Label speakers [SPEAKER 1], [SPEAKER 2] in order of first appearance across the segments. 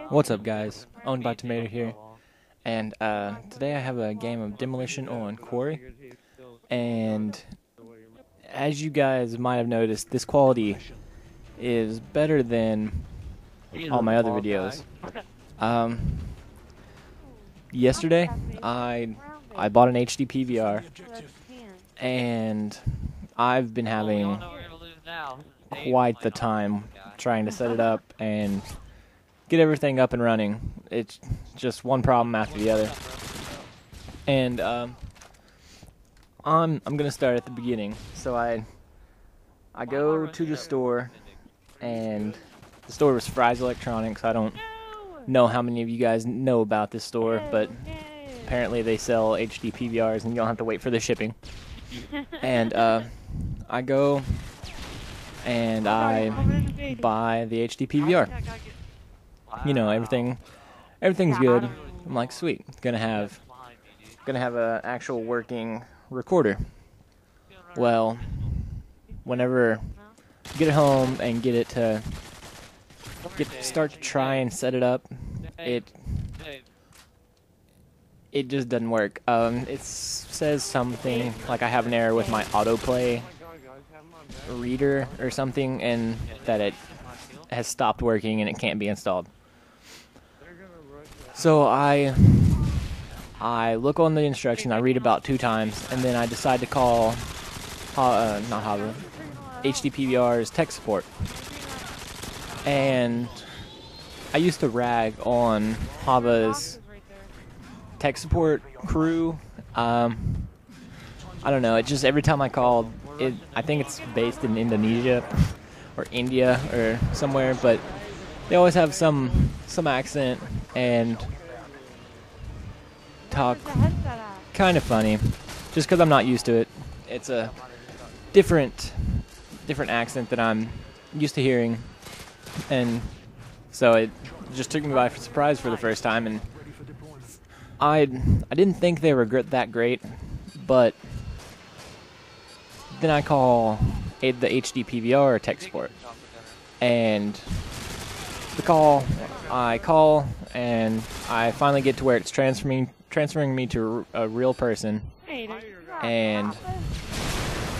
[SPEAKER 1] What's up, guys? Ownedbytamater here, and today I have a game of Demolition on Quarry, and as you guys might have noticed, this quality is better than all my other videos. Yesterday, I bought an HD PVR, and I've been having quite the time trying to set it up and get everything up and running. It's just one problem after the other. And I'm gonna start at the beginning. So I go to the store, and the store was Fry's Electronics. I don't know how many of you guys know about this store, but apparently they sell HD PVRs and you don't have to wait for the shipping. And I go and I buy the HD PVR. You know, everything's good. I'm like, sweet, gonna have a actual working recorder. Well, whenever you get it home and start to try and set it up, it just doesn't work. It says something like I have an error with my autoplay reader or something, and that it has stopped working and it can't be installed. So I look on the instruction, I read about 2 times, and then I decide to call not Hava, HD PVR's tech support. And I used to rag on Hava's tech support crew. I don't know, it just every time I called it, I think it's based in Indonesia or India or somewhere, but they always have some accent and talk kind of funny, just because I'm not used to it. It's a different accent that I'm used to hearing, and so it just took me by surprise for the first time. And I didn't think they were that great, but then I call the HD PVR tech support, and I call and I finally get to where it's transferring me to a real person. And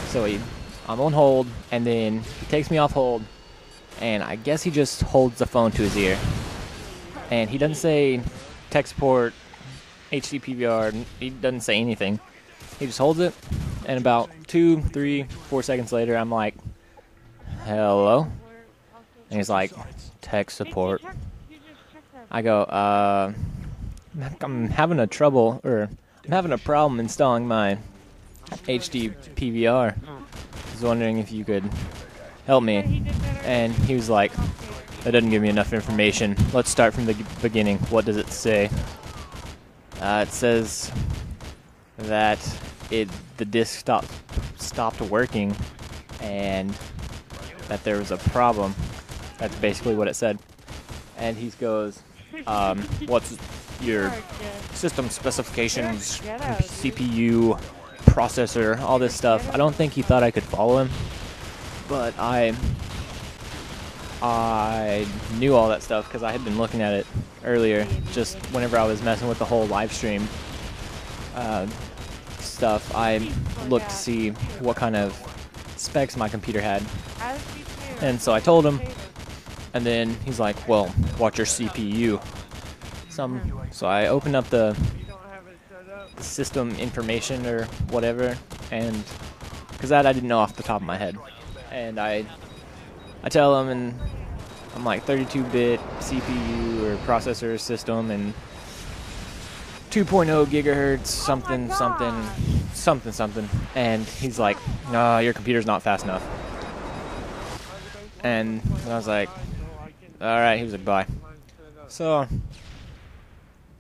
[SPEAKER 1] so I'm on hold, and then he takes me off hold, and I guess he just holds the phone to his ear, and he doesn't say tech support HD PVR. He doesn't say anything. He just holds it, and about 2, 3, 4 seconds later, I'm like, hello? And he's like, tech support. I go, I'm having a problem installing my HD PVR. I was wondering if you could help me. And he was like, that doesn't give me enough information. Let's start from the beginning. What does it say? It says that the disc stopped working, and that there was a problem. That's basically what it said. And he goes, what's your system specifications, CPU, processor, all this stuff. I don't think he thought I could follow him, but I knew all that stuff because I had been looking at it earlier, just whenever I was messing with the whole live stream stuff. I looked to see what kind of specs my computer had, and so I told him, and then he's like, well, what's your CPU? So I opened up the system information or whatever, and because that I didn't know off the top of my head, and I tell him, and I'm like 32-bit CPU or processor system and 2.0 gigahertz something, and he's like, no, your computer's not fast enough. And I was like, alright. He was like, bye. So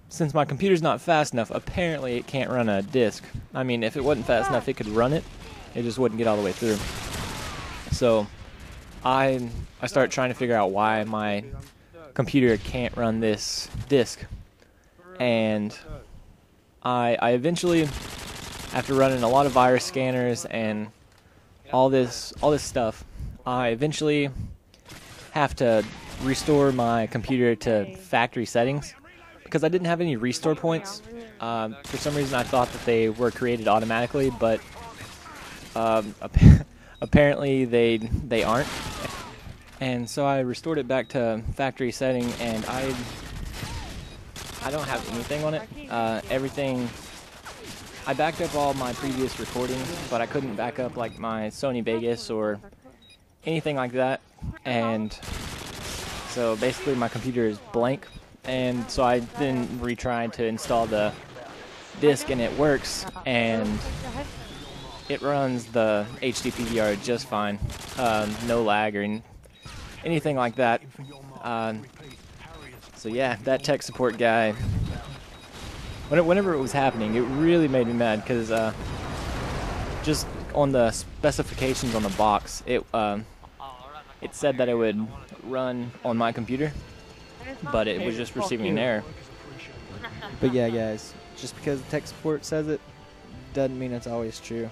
[SPEAKER 1] since my computer's not fast enough, apparently it can't run a disk. I mean, if it wasn't fast enough, it could run it. It just wouldn't get all the way through. So I start trying to figure out why my computer can't run this disk. And I eventually, after running a lot of virus scanners and all this stuff, I eventually have to restore my computer to factory settings because I didn't have any restore points. For some reason I thought that they were created automatically, but apparently they aren't. And so I restored it back to factory setting, and I don't have anything on it. Everything, I backed up all my previous recordings, but I couldn't back up like my Sony Vegas or anything like that. And so basically my computer is blank. And so I then retried to install the disk, and it works, and it runs the HD PVR just fine. No lag or anything like that. So yeah, that tech support guy, whenever it was happening, it really made me mad because just on the specifications on the box, it said that it would run on my computer, but it was just receiving an error.
[SPEAKER 2] But yeah, guys, just because tech support says it doesn't mean it's always true.